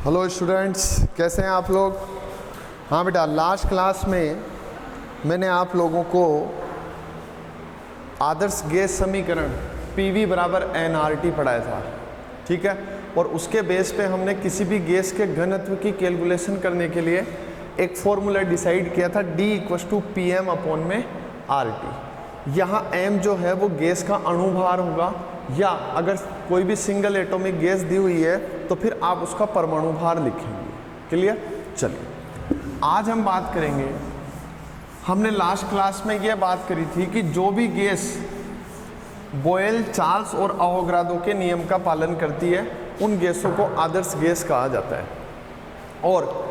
Hello students, कैसे हैं आप लोग। हाँ बेटा, लास्ट क्लास में मैंने आप लोगों को आदर्श गैस समीकरण PV बराबर nRT पढ़ाया था, ठीक है। और उसके बेस पे हमने किसी भी गैस के घनत्व की कैलकुलेशन करने के लिए एक फॉर्मूला डिसाइड किया था, D = PM/RT। यहाँ m जो है वो गैस का अणुभार होगा, या अगर कोई भी सिंगल एटॉमिक गैस दी हुई है तो फिर आप उसका परमाणु भार लिखेंगे। क्लियर। चलिए आज हम बात करेंगे, हमने लास्ट क्लास में यह बात करी थी कि जो भी गैस बॉयल, चार्ल्स और अवोगाद्रो के नियम का पालन करती है उन गैसों को आदर्श गैस कहा जाता है। और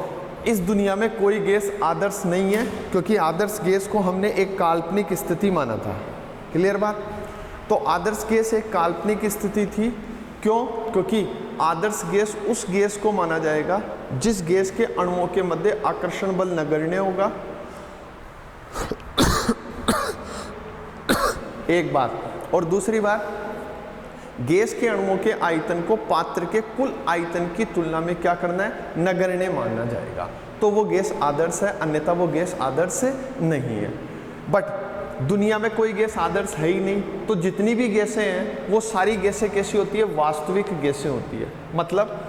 इस दुनिया में कोई गैस आदर्श नहीं है, क्योंकि आदर्श गैस को हमने एक काल्पनिक स्थिति माना था। क्लियर बात। तो आदर्श गैस एक काल्पनिक स्थिति थी। क्यों? क्योंकि आदर्श गैस उस गैस को माना जाएगा जिस गैस के अणुओं के मध्य आकर्षण बल नगण्य होगा। एक बात। और दूसरी बात, गैस के अणुओं के आयतन को पात्र के कुल आयतन की तुलना में क्या करना है? नगण्य माना जाएगा। तो वो गैस आदर्श है, अन्यथा वो गैस आदर्श नहीं है। बट दुनिया में कोई गैस आदर्श है ही नहीं, तो जितनी भी गैसें हैं वो सारी गैसें कैसी होती है? वास्तविक गैसें होती है। मतलब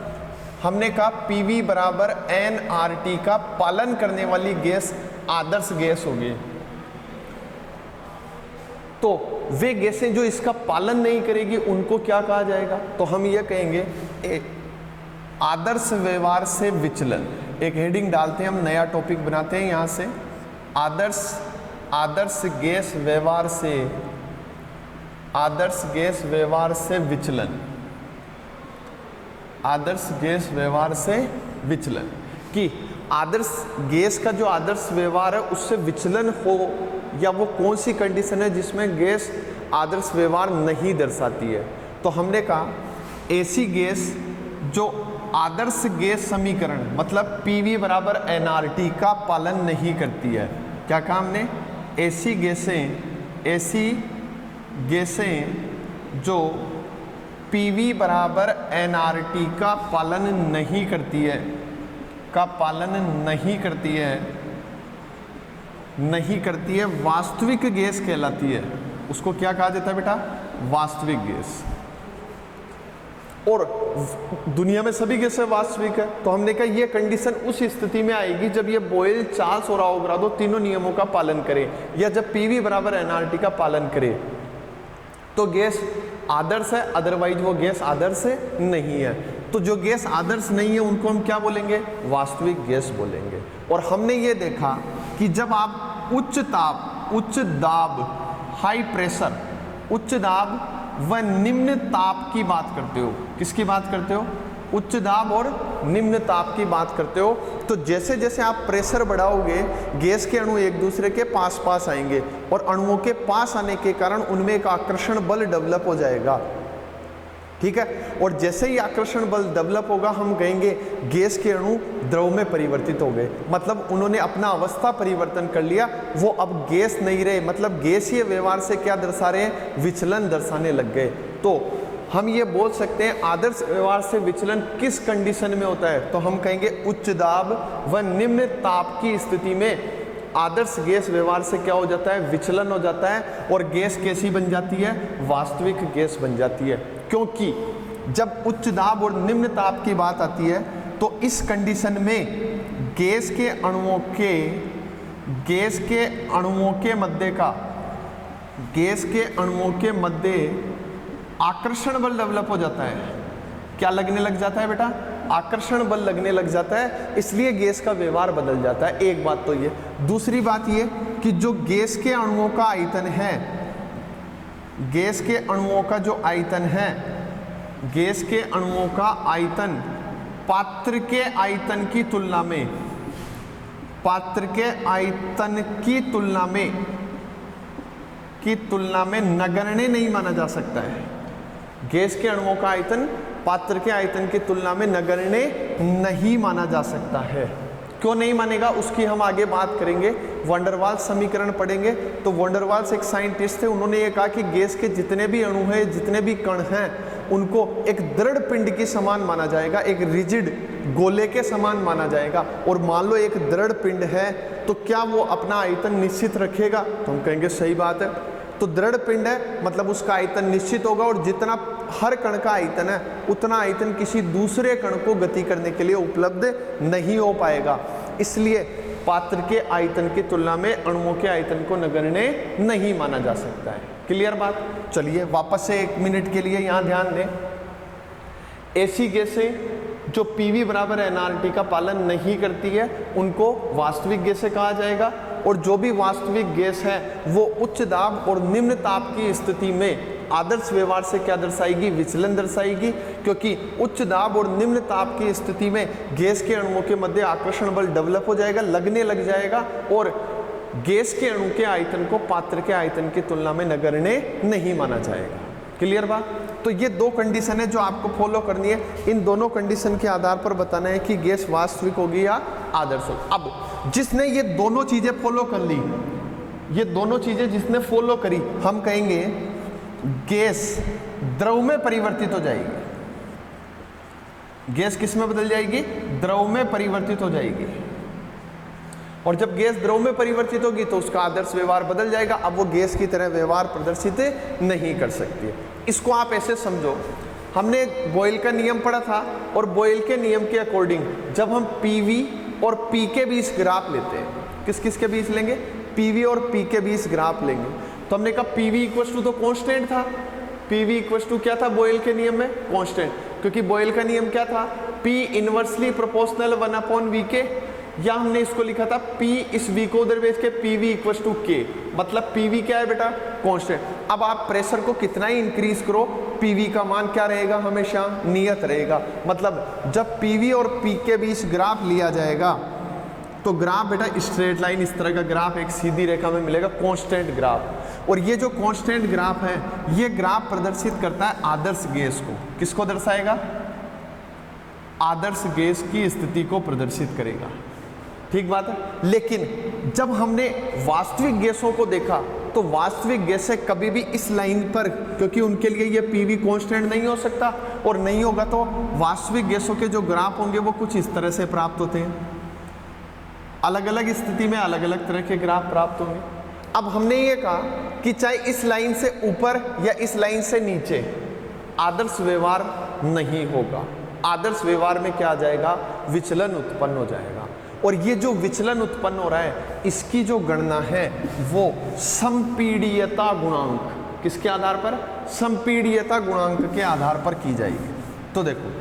हमने कहा PV बराबर nRT का पालन करने वाली गैस आदर्श गैस होगी। तो वे गैसें जो इसका पालन नहीं करेगी उनको क्या कहा जाएगा? तो हम ये कहेंगे आदर्श व्यवहार से विचलन। एक हेडिंग डालते हैं, हम नया टॉपिक बनाते हैं यहाँ से, आदर्श गैस व्यवहार से, आदर्श गैस व्यवहार से विचलन, आदर्श गैस व्यवहार से विचलन। कि आदर्श गैस का जो आदर्श व्यवहार है उससे विचलन हो, या वो कौन सी कंडीशन है जिसमें गैस आदर्श व्यवहार नहीं दर्शाती है। तो हमने कहा ऐसी गैस जो आदर्श गैस समीकरण मतलब PV बराबर nRT का पालन नहीं करती है। क्या कहा हमने? ऐसी गैसें जो PV बराबर nRT का पालन नहीं करती है, नहीं करती है, वास्तविक गैस कहलाती है। उसको क्या कहा जाता है बेटा? वास्तविक गैस। और दुनिया में सभी गैसें वास्तविक है। तो हमने कहा ये कंडीशन उस स्थिति में आएगी जब ये बॉयल, चार्ल्स और अवोगाद्रो तीनों नियमों का पालन करे, या जब PV बराबर nRT का पालन करे तो गैस आदर्श है, अदरवाइज वो गैस आदर्श नहीं है। तो जो गैस आदर्श नहीं है उनको हम क्या बोलेंगे? वास्तविक गैस बोलेंगे। और हमने ये देखा कि जब आप उच्च दाब, हाई प्रेशर, उच्च दाब व निम्न ताप की बात करते हो, किसकी बात करते हो? उच्च दाब और निम्न ताप की बात करते हो। तो जैसे जैसे आप प्रेशर बढ़ाओगे गैस के अणु एक दूसरे के पास पास आएंगे, और अणुओं के पास आने के कारण उनमें एक आकर्षण बल डेवलप हो जाएगा। ठीक है। और जैसे ही आकर्षण बल डेवलप होगा हम कहेंगे गैस के अणु द्रव में परिवर्तित हो गए, मतलब उन्होंने अपना अवस्था परिवर्तन कर लिया, वो अब गैस नहीं रहे। मतलब गैसीय व्यवहार से क्या दर्शा रहे हैं? विचलन दर्शाने लग गए। तो हम ये बोल सकते हैं आदर्श व्यवहार से विचलन किस कंडीशन में होता है? तो हम कहेंगे उच्च दाब व निम्न ताप की स्थिति में आदर्श गैस व्यवहार से क्या हो जाता है? विचलन हो जाता है, और गैस कैसी बन जाती है? वास्तविक गैस बन जाती है। क्योंकि जब उच्च दाब और निम्न ताप की बात आती है तो इस कंडीशन में गैस के अणुओं के मध्य आकर्षण बल डेवलप हो जाता है। क्या लगने लग जाता है बेटा? आकर्षण बल लगने लग जाता है, इसलिए गैस का व्यवहार बदल जाता है। एक बात तो ये। दूसरी बात ये कि जो गैस के अणुओं का आयतन है, गैस के अणुओं का जो आयतन है, गैस के अणुओं का आयतन पात्र के आयतन की तुलना में, पात्र के आयतन की तुलना में नगण्य नहीं माना जा सकता है। गैस के अणुओं का आयतन पात्र के आयतन की तुलना में नगण्य नहीं माना जा सकता है। क्यों नहीं मानेगा उसकी हम आगे बात करेंगे। वैन डर वाल्स समीकरण पढ़ेंगे तो वैन डर वाल्स एक साइंटिस्ट थे, उन्होंने ये कहा कि गैस के जितने भी अणु हैं, जितने भी कण हैं, उनको एक दृढ़ पिंड के समान माना जाएगा, एक रिजिड गोले के समान माना जाएगा। और मान लो एक दृढ़ पिंड है तो क्या वो अपना आयतन निश्चित रखेगा? तो हम कहेंगे सही बात है। तो दृढ़ पिंड है मतलब उसका आयतन निश्चित होगा, और जितना हर कण का आयतन है उतना आयतन किसी दूसरे कण को गति करने के लिए उपलब्ध नहीं हो पाएगा। इसलिए पात्र के आयतन की तुलना में अणुओं के आयतन को नगण्य नहीं माना जा सकता है। क्लियर बात? चलिए वापस से 1 मिनट के लिए यहाँ ध्यान दें। ऐसी गैसें जो PV बराबर nRT का पालन नहीं करती है उनको वास्तविक गैसें कहा जाएगा। और जो भी वास्तविक गैस है वो उच्च दाब और निम्न ताप की स्थिति में आदर्श व्यवहार से क्या दर्शाएगी? विचलन दर्शाएगी, क्योंकि उच्च दाब और निम्न ताप की स्थिति में गैस के अणुओं के मध्य आकर्षण बल डेवलप हो जाएगा, लगने लग जाएगा, और गैस के अणु के आयतन को पात्र के आयतन की तुलना में नगण्य नहीं माना जाएगा। क्लियर बात? तो ये 2 कंडीशन है जो आपको फॉलो करनी है। इन दोनों कंडीशन के आधार पर बताना है कि गैस वास्तविक होगी या आदर्श होगी। अब जिसने ये दोनों चीजें फॉलो कर ली, ये दोनों चीजें जिसने फॉलो करी, हम कहेंगे गैस द्रव में परिवर्तित हो जाएगी। गैस किस में बदल जाएगी? द्रव में परिवर्तित हो जाएगी। और जब गैस द्रव में परिवर्तित होगी तो उसका आदर्श व्यवहार बदल जाएगा। अब वो गैस की तरह व्यवहार प्रदर्शित नहीं कर सकती है। इसको आप ऐसे समझो, हमने बॉयल का नियम पढ़ा था, और बॉयल के नियम के अकॉर्डिंग जब हम PV और P के बीच ग्राफ लेते हैं, किस किस के बीच लेंगे? PV और P के बीच ग्राफ लेंगे। तो हमने कहा PV इक्वल टू तो कांस्टेंट था। PV इक्वल टू क्या था बॉयल के नियम में? कांस्टेंट। क्योंकि बॉयल का नियम क्या था? P इनवर्सली प्रोपोर्शनल 1/VK, या हमने इसको लिखा था P इस V को उधर भेज के PV इक्वल टू K, मतलब PV क्या है बेटा? कांस्टेंट। अब आप प्रेशर को कितना ही इंक्रीज करो, PV का मान क्या रहेगा? हमेशा नियत रहेगा। मतलब जब PV और P के बीच ग्राफ लिया जाएगा तो ग्राफ बेटा स्ट्रेट लाइन, इस तरह का ग्राफ एक सीधी रेखा में मिलेगा, कांस्टेंट ग्राफ। और ये जो कांस्टेंट ग्राफ है, ये ग्राफ प्रदर्शित करता है आदर्श गैस को। किसको दर्शाएगा? आदर्श गैस की स्थिति को प्रदर्शित करेगा। ठीक बात है। लेकिन जब हमने वास्तविक गैसों को देखा तो वास्तविक गैसें कभी भी इस लाइन पर, क्योंकि उनके लिए ये PV कांस्टेंट नहीं हो सकता, और नहीं होगा तो वास्तविक गैसों के जो ग्राफ होंगे वो कुछ इस तरह से प्राप्त होते हैं। अलग अलग स्थिति में अलग अलग तरह के ग्राफ प्राप्त होंगे। अब हमने ये कहा कि चाहे इस लाइन से ऊपर या इस लाइन से नीचे आदर्श व्यवहार नहीं होगा। आदर्श व्यवहार में क्या आ जाएगा? विचलन उत्पन्न हो जाएगा। और ये जो विचलन उत्पन्न हो रहा है, इसकी जो गणना है वो संपीड्यता गुणांक, किसके आधार पर? संपीड्यता गुणांक के आधार पर की जाएगी। तो देखो,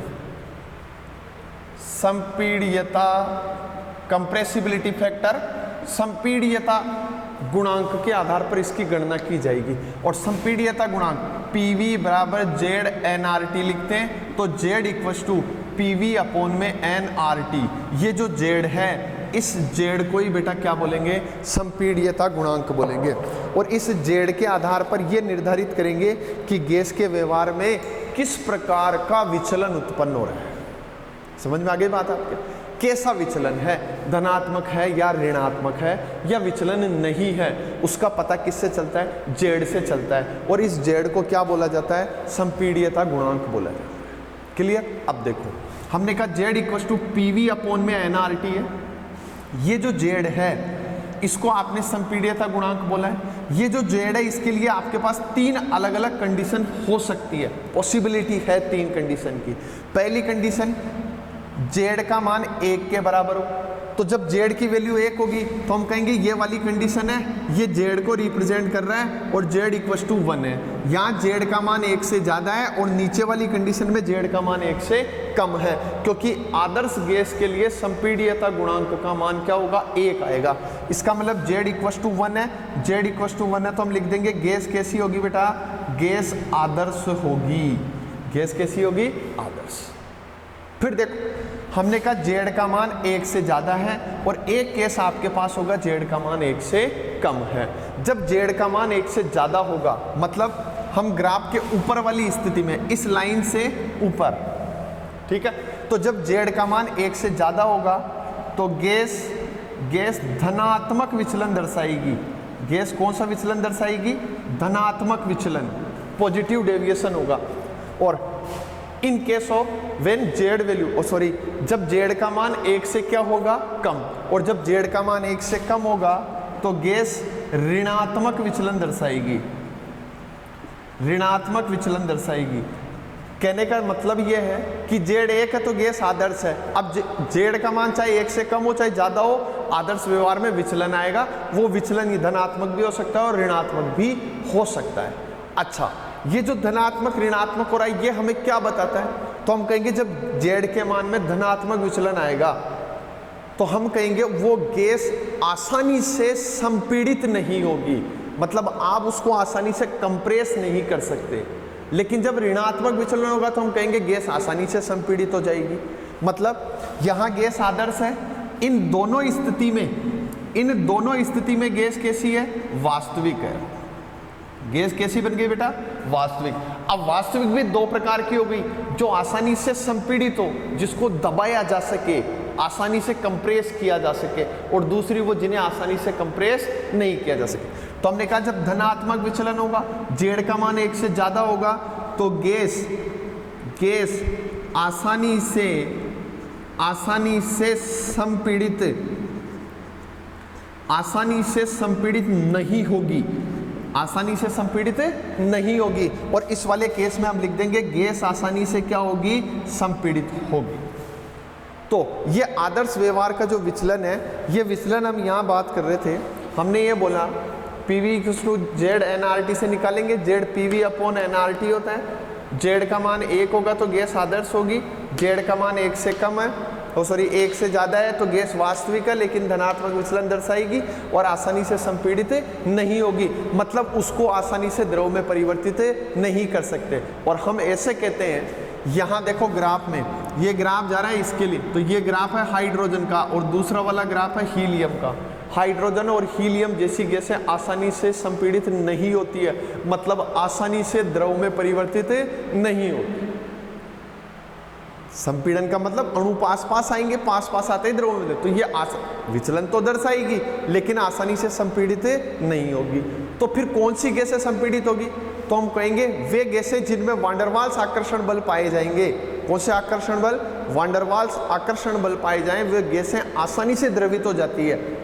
संपीड्यता कंप्रेसिबिलिटी फैक्टर, संपीड्यता गुणांक के आधार पर इसकी गणना की जाएगी। और संपीड्यता गुणांक PV बराबर ZnRT लिखते हैं, तो Z equal to PV upon में nRT। ये जो Z है, इस Z को ही बेटा क्या बोलेंगे? संपीड्यता गुणांक बोलेंगे। और इस Z के आधार पर यह निर्धारित करेंगे कि गैस के व्यवहार में किस प्रकार का विचलन उत्पन्न हो रहा है। समझ में आ गई बात आपके? कैसा विचलन है, धनात्मक है या ऋणात्मक है या विचलन नहीं है, उसका पता किससे चलता है? Z से चलता है। और इस Z को क्या बोला जाता है? संपीड्यता गुणांक बोला जाता है। क्लियर? अब देखो, हमने कहा Z equal to PV upon में nRT है। ये जो Z है इसको आपने संपीड्यता गुणांक बोला है। ये जो Z है इसके लिए आपके पास 3 अलग अलग कंडीशन हो सकती है, पॉसिबिलिटी है 3 कंडीशन की। पहली कंडीशन, Z का मान 1 के बराबर हो। तो जब Z की वैल्यू 1 होगी तो हम कहेंगे ये वाली कंडीशन है, ये Z को रिप्रेजेंट कर रहा है और Z इक्वल टू 1 है। यहाँ Z का मान 1 से ज़्यादा है और नीचे वाली कंडीशन में Z का मान 1 से कम है, क्योंकि आदर्श गैस के लिए संपीड्यता गुणांक का मान क्या होगा? 1 आएगा। इसका मतलब Z इक्वल टू 1 है। Z इक्वल टू 1 है तो हम लिख देंगे गैस कैसी होगी बेटा? गैस आदर्श होगी। गैस कैसी होगी? आदर्श। फिर देखो, हमने कहा Z का मान 1 से ज़्यादा है और एक केस आपके पास होगा Z का मान 1 से कम है। जब Z का मान 1 से ज़्यादा होगा, मतलब हम ग्राफ के ऊपर वाली स्थिति में, इस लाइन से ऊपर, ठीक है, तो जब Z का मान 1 से ज़्यादा होगा तो गैस धनात्मक विचलन दर्शाएगी। गैस कौन सा विचलन दर्शाएगी? धनात्मक विचलन, पॉजिटिव डेविएशन होगा। और in case of when Z value sorry जब जेड का मान 1 से क्या होगा, कम, और जब जेड का मान 1 से कम होगा तो गैस ऋणात्मक विचलन दर्शाएगी, ऋणात्मक विचलन दर्शाएगी। कहने का मतलब यह है कि जेड 1 है तो गैस आदर्श है। अब जेड का मान चाहे 1 से कम हो चाहे ज्यादा हो, आदर्श व्यवहार में विचलन आएगा। वो विचलन ये धनात्मक भी हो सकता है और ऋणात्मक भी हो सकता है। अच्छा, ये जो धनात्मक ऋणात्मक हो रहा है ये हमें क्या बताता है? तो हम कहेंगे जब जेड के मान में धनात्मक विचलन आएगा तो हम कहेंगे वो गैस आसानी से संपीड़ित नहीं होगी, मतलब आप उसको आसानी से कंप्रेस नहीं कर सकते। लेकिन जब ऋणात्मक विचलन होगा तो हम कहेंगे गैस आसानी से संपीड़ित हो जाएगी। मतलब यहाँ गैस आदर्श है। इन दोनों स्थिति में गैस कैसी है? वास्तविक है। गैस कैसी बन गई बेटा? वास्तविक। अब वास्तविक भी दो प्रकार की हो गई, जो आसानी से संपीड़ित हो, जिसको दबाया जा सके, आसानी से कंप्रेस किया जा सके, और दूसरी वो जिन्हें आसानी से कंप्रेस नहीं किया जा सके। तो हमने कहा जब धनात्मक विचलन होगा, जेड का मान 1 से ज्यादा होगा, तो गैस आसानी से संपीड़ित नहीं होगी, आसानी से संपीड़ित नहीं होगी। और इस वाले केस में हम लिख देंगे गैस आसानी से क्या होगी? संपीड़ित होगी। तो ये आदर्श व्यवहार का जो विचलन है, ये विचलन हम यहाँ बात कर रहे थे। हमने ये बोला PV = जेड NRT से निकालेंगे। जेड PV अपॉन NRT होता है। जेड का मान 1 होगा तो गैस आदर्श होगी। जेड का मान 1 से कम है, 1 से ज़्यादा है तो गैस वास्तविक है लेकिन धनात्मक विचलन दर्शाएगी और आसानी से संपीड़ित नहीं होगी, मतलब उसको आसानी से द्रव में परिवर्तित नहीं कर सकते। और हम ऐसे कहते हैं, यहाँ देखो ग्राफ में, ये ग्राफ जा रहा है इसके लिए, तो ये ग्राफ है हाइड्रोजन का और दूसरा वाला ग्राफ है हीलियम का। हाइड्रोजन और हीलियम जैसी गैसें आसानी से संपीड़ित नहीं होती है, मतलब आसानी से द्रव में परिवर्तित नहीं होती। संपीड़न का मतलब अणु पास आएंगे, पास आते ही द्रव में, तो ये विचलन तो दर्शाएगी लेकिन आसानी से संपीड़ित नहीं होगी। तो फिर कौन सी गैसें संपीड़ित होगी? तो हम कहेंगे वे गैसें जिनमें वान डेर वाल्स आकर्षण बल पाए जाएंगे। कौन से आकर्षण बल? वान डेर वाल्स आकर्षण बल पाए जाएं, वे गैसें आसानी से द्रवित हो जाती है।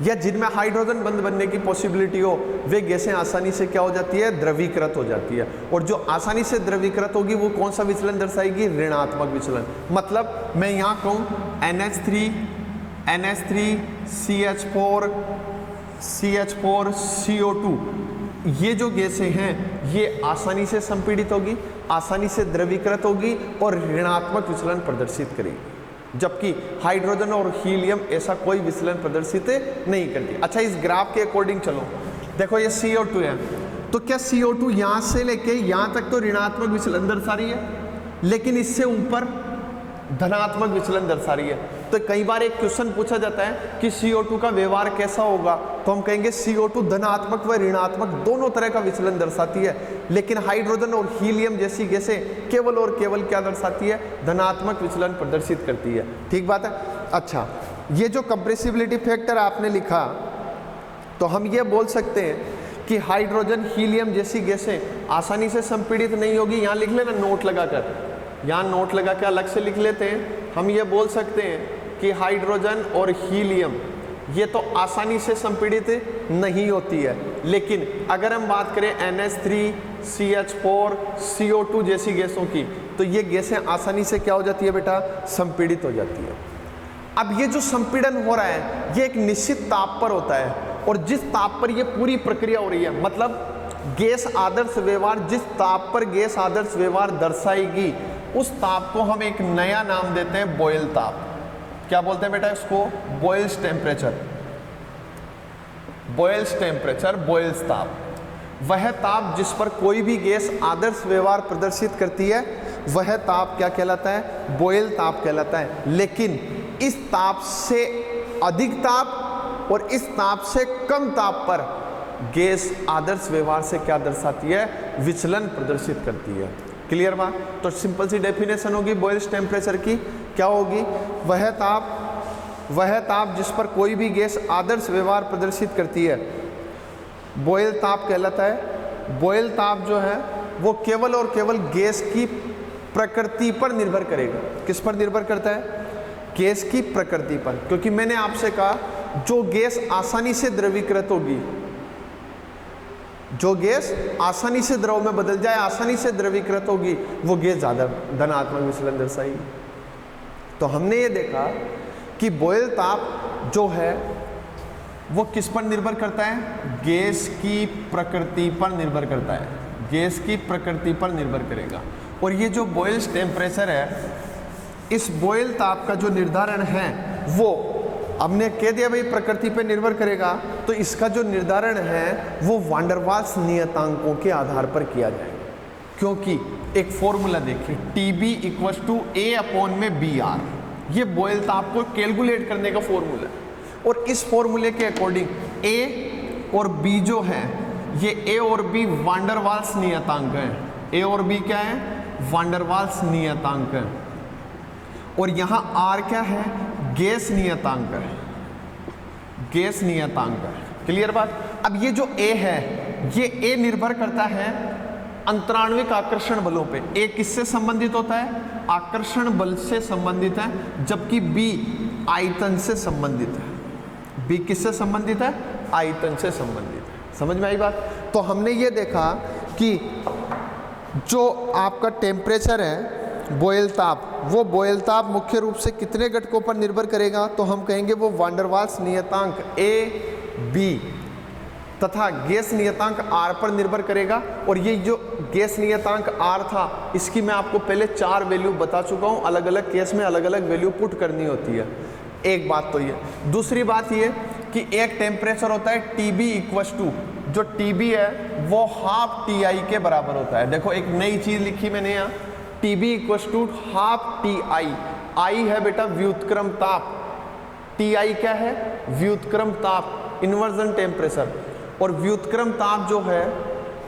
या जिनमें हाइड्रोजन बंध बनने की पॉसिबिलिटी हो, वे गैसें आसानी से क्या हो जाती है? द्रवीकृत हो जाती है। और जो आसानी से द्रवीकृत होगी वो कौन सा विचलन दर्शाएगी? ऋणात्मक विचलन। मतलब मैं यहाँ कहूँ NH3 CH4 CO2, ये जो गैसें हैं ये आसानी से संपीड़ित होगी, आसानी से द्रवीकृत होगी और ऋणात्मक विचलन प्रदर्शित करेगी, जबकि हाइड्रोजन और हीलियम ऐसा कोई विचलन प्रदर्शित नहीं करती। अच्छा, इस ग्राफ के अकॉर्डिंग चलो, देखो ये CO2 है, तो क्या CO2 यहाँ से लेके यहाँ तक तो ऋणात्मक विचलन दर्शा रही है, लेकिन इससे ऊपर धनात्मक विचलन दर्शा रही है। तो कई बार एक क्वेश्चन पूछा जाता है कि CO2 का व्यवहार कैसा होगा, तो हम कहेंगे CO2 धनात्मक व ऋणात्मक दोनों तरह का विचलन दर्शाती है, लेकिन हाइड्रोजन और हीलियम जैसी गैसें केवल और केवल क्या दर्शाती है? धनात्मक विचलन प्रदर्शित करती है। ठीक बात है। अच्छा, ये जो कंप्रेसिबिलिटी फैक्टर आपने लिखा, तो हम ये बोल सकते हैं कि हाइड्रोजन हीलियम जैसी गैसें आसानी से संपीड़ित नहीं होगी। यहाँ लिख लेना नोट लगाकर, यहाँ नोट लगा के अलग से लिख लेते हैं। हम ये बोल सकते हैं कि हाइड्रोजन और हीलियम ये तो आसानी से संपीड़ित नहीं होती है, लेकिन अगर हम बात करें NH3 CH4 CO2 जैसी गैसों की, तो ये गैसें आसानी से क्या हो जाती है बेटा? संपीड़ित हो जाती है। अब ये जो संपीड़न हो रहा है ये एक निश्चित ताप पर होता है, और जिस ताप पर ये पूरी प्रक्रिया हो रही है, मतलब गैस आदर्श व्यवहार, जिस ताप पर गैस आदर्श व्यवहार दर्शाएगी उस ताप को हम एक नया नाम देते हैं बॉयल ताप। क्या बोलते हैं बेटा इसको? Boyle's temperature, Boyle's temperature, Boyle's ताप। वह ताप जिस पर कोई भी गैस आदर्श व्यवहार प्रदर्शित करती है वह ताप क्या कहलाता है? बॉयल ताप कहलाता है। लेकिन इस ताप से अधिक ताप और इस ताप से कम ताप पर गैस आदर्श व्यवहार से क्या दर्शाती है? विचलन प्रदर्शित करती है। क्लियर बात? तो सिंपल सी डेफिनेशन होगी बॉयल्स टेम्परेचर की, क्या होगी? वह ताप जिस पर कोई भी गैस आदर्श व्यवहार प्रदर्शित करती है बॉयल ताप कहलाता है। बॉयल ताप जो है वो केवल और केवल गैस की प्रकृति पर निर्भर करेगा। किस पर निर्भर करता है? गैस की प्रकृति पर। क्योंकि मैंने आपसे कहा जो गैस आसानी से द्रवीकृत होगी, जो गैस आसानी से द्रव में बदल जाए, आसानी से द्रवीकृत होगी, वो गैस ज्यादा धनात्मक विचलन दर्शाएगी। तो हमने ये देखा कि बॉयल ताप जो है वो किस पर निर्भर करता है? गैस की प्रकृति पर निर्भर करता है, गैस की प्रकृति पर निर्भर करेगा। और ये जो बॉयल्स टेम्परेचर है, इस बॉयल ताप का जो निर्धारण है वो हमने कह दिया भाई प्रकृति पर निर्भर करेगा, तो इसका जो निर्धारण है वो वान डेर वाल्स नियतांकों के आधार पर किया जाएगा। क्योंकि एक फॉर्मूला देखिए, TB = A/BR, ये बॉयल ताप को कैलकुलेट करने का फॉर्मूला है। और इस फॉर्मूले के अकॉर्डिंग A और B जो है, ये A और B वान डेर वाल्स नियतांक हैं। A और B क्या है? वान डेर वाल्स नियतांक है। और यहाँ R क्या है? गैस नियतांक है, गैस नियतांक है। क्लियर बात? अब ये जो A है, ये A निर्भर करता है अंतराण्विक आकर्षण बलों पे। A किससे संबंधित होता है? आकर्षण बल से संबंधित है, जबकि B आयतन से संबंधित है। B किससे संबंधित है? आयतन से संबंधित है। समझ में आई बात? तो हमने ये देखा कि जो आपका टेम्परेचर है, बॉयल ताप, वो बॉयल ताप मुख्य रूप से कितने घटकों पर निर्भर करेगा? तो हम कहेंगे वो वान डेर वाल्स नियतांक A, B तथा गैस नियतांक R पर निर्भर करेगा। और ये जो गैस नियतांक R था, इसकी मैं आपको पहले 4 वैल्यू बता चुका हूँ। अलग अलग केस में अलग अलग वैल्यू पुट करनी होती है। एक बात तो ये। दूसरी बात ये कि एक टेम्परेचर होता है TB = जो TB है वो ½ TI के बराबर होता है। देखो एक नई चीज लिखी मैंने यहाँ, TB = ½ TI। I है बेटा व्युत्क्रम ताप, TI क्या है? व्युत्क्रम ताप, इन्वर्जन टेम्परेचर। और व्युत्क्रम ताप जो है,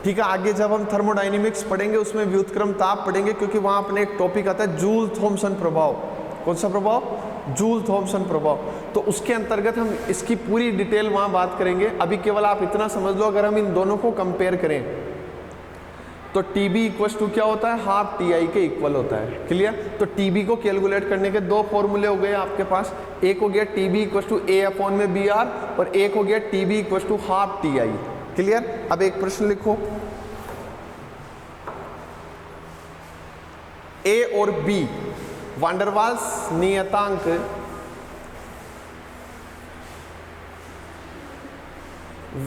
ठीक है, आगे जब हम थर्मोडायनेमिक्स पढ़ेंगे उसमें व्युत्क्रम ताप पढ़ेंगे, क्योंकि वहां अपने एक टॉपिक आता है जूल थॉमसन प्रभाव। कौन सा प्रभाव? जूल थॉमसन प्रभाव। तो उसके अंतर्गत हम इसकी पूरी डिटेल वहां बात करेंगे। अभी केवल आप इतना समझ लो, अगर हम इन दोनों को कंपेयर करें तो TB = क्या होता है? ½ TI के इक्वल होता है। क्लियर? तो TB को कैलकुलेट करने के 2 फॉर्मूले हो गए आपके पास। एक हो गया TB = A/BR और एक हो गया TB = ½ TI। क्लियर? अब एक प्रश्न लिखो, A और B वान डेर वाल्स नियतांक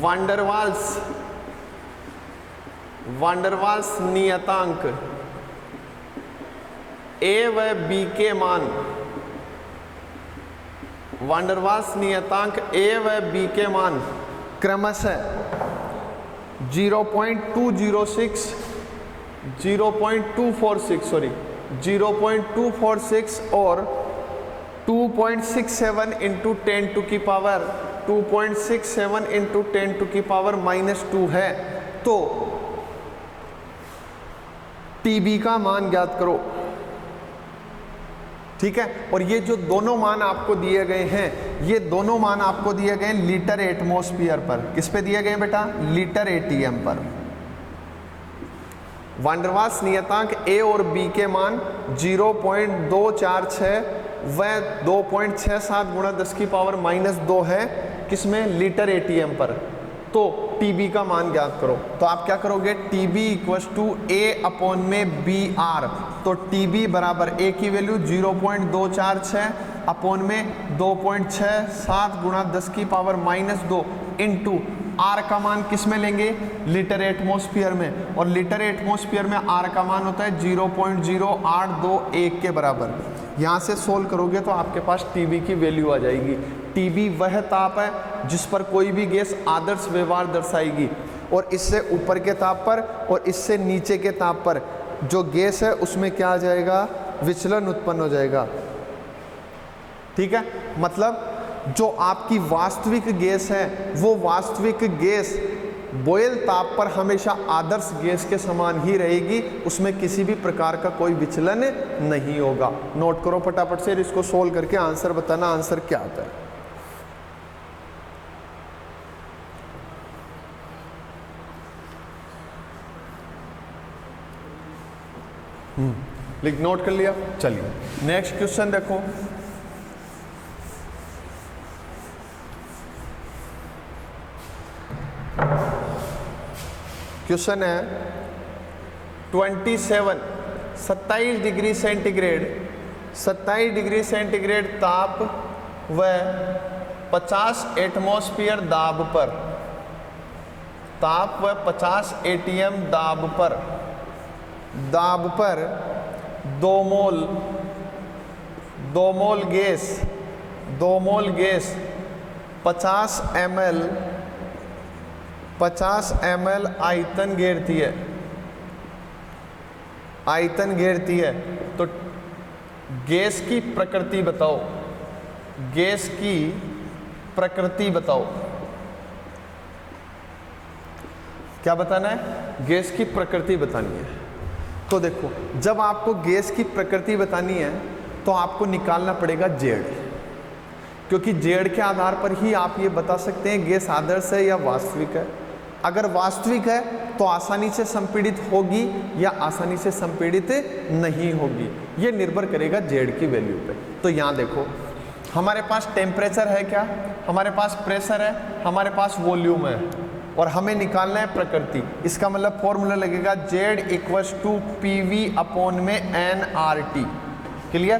वान डेर वाल्स नियतांक A व B के मान, वान डेर वाल्स नियतांक A व B के मान क्रमशः 0.206, 0.246 और 2.67 × 10⁻² है। तो TB का मान ज्ञात करो। ठीक है? और ये जो दोनों मान आपको दिए गए हैं, ये दोनों मान आपको दिए गए लीटर एटमॉस्फेयर पर। किस पे दिए गए बेटा? लीटर ATM पर। वान डेर वाल्स नियतांक A और B के मान 0.246 व 2.67 × 10⁻² है। किसमें? लीटर ATM पर। तो TB का मान ज्ञात करो। तो आप क्या करोगे? TB = A/BR। तो TB बराबर A की वैल्यू 0.246 अपॉन में 2.67 × 10⁻² इंटू R का मान किस में लेंगे? लीटर एटमॉस्फेयर में। और लीटर एटमॉस्फेयर में R का मान होता है 0.0821 के बराबर। यहाँ से सोल्व करोगे तो आपके पास TB की वैल्यू आ जाएगी। TB वह ताप है जिस पर कोई भी गैस आदर्श व्यवहार दर्शाएगी, और इससे ऊपर के ताप पर और इससे नीचे के ताप पर जो गैस है उसमें क्या आ जाएगा? विचलन उत्पन्न हो जाएगा। ठीक है? मतलब जो आपकी वास्तविक गैस है, वो वास्तविक गैस बॉयल ताप पर हमेशा आदर्श गैस के समान ही रहेगी, उसमें किसी भी प्रकार का कोई विचलन नहीं होगा। नोट करो फटाफट से, इसको सोल्व करके आंसर बताना, आंसर क्या आता है। नोट कर लिया। चलिए नेक्स्ट क्वेश्चन देखो। क्वेश्चन है 27 डिग्री सेंटीग्रेड 27 डिग्री सेंटीग्रेड ताप व 50 एटमॉस्फेयर दाब पर, ताप व 50 एटीएम दाब पर 2 मोल गैस 50 ml आयतन घेरती है। तो गैस की प्रकृति बताओ, गैस की प्रकृति बताओ। क्या बताना है? गैस की प्रकृति बतानी है। तो देखो, जब आपको गैस की प्रकृति बतानी है तो आपको निकालना पड़ेगा जेड, क्योंकि जेड के आधार पर ही आप ये बता सकते हैं गैस आदर्श है या वास्तविक है। अगर वास्तविक है तो आसानी से संपीड़ित होगी या आसानी से संपीड़ित नहीं होगी, ये निर्भर करेगा जेड की वैल्यू पे। तो यहाँ देखो, हमारे पास टेम्परेचर है क्या, हमारे पास प्रेशर है, हमारे पास वॉल्यूम है, और हमें निकालना है प्रकृति। इसका मतलब फॉर्मूला लगेगा Z equals to PV upon में nRT। क्लियर?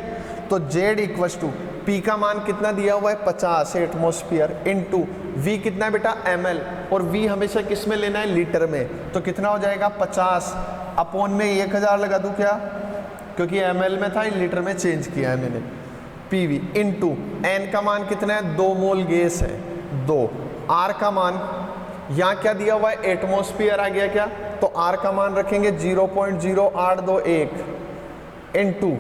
तो Z इक्वल्स टू P का मान कितना दिया हुआ है 50 एटमॉस्फेयर इनटू V कितना है बेटा ml, और V हमेशा किस में लेना है? लीटर में। तो कितना हो जाएगा 50 अपॉन में 1000 लगा दूं क्या, क्योंकि ml में था, लीटर में चेंज किया है मैंने। PV इनटू n का मान कितना है? 2 मोल गैस है 2। R का मान यहाँ क्या दिया हुआ है? एटमॉस्फेयर आ गया क्या, तो R का मान रखेंगे 0.0821 इनटू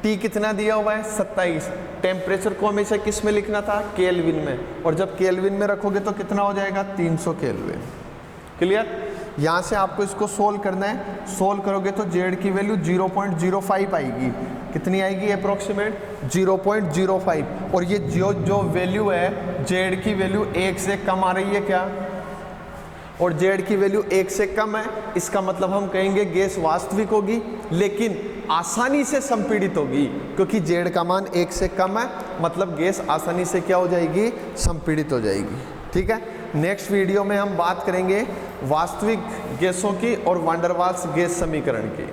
T कितना दिया हुआ है 27। टेम्परेचर को हमेशा किस में लिखना था? केल्विन में, और जब केल्विन में रखोगे तो कितना हो जाएगा? 300 केल्विन। क्लियर? यहाँ से आपको इसको सोल्व करना है। सोल्व करोगे तो जेड की वैल्यू 0.05 आएगी। कितनी आएगी? अप्रोक्सीमेट 0.05। और ये जो वैल्यू है जेड की वैल्यू 1 से कम आ रही है क्या, और जेड की वैल्यू 1 से कम है, इसका मतलब हम कहेंगे गैस वास्तविक होगी लेकिन आसानी से संपीड़ित होगी, क्योंकि जेड का मान 1 से कम है, मतलब गैस आसानी से क्या हो जाएगी? संपीड़ित हो जाएगी। ठीक है, नेक्स्ट वीडियो में हम बात करेंगे वास्तविक गैसों की और वांडर वाल्स गैस समीकरण की।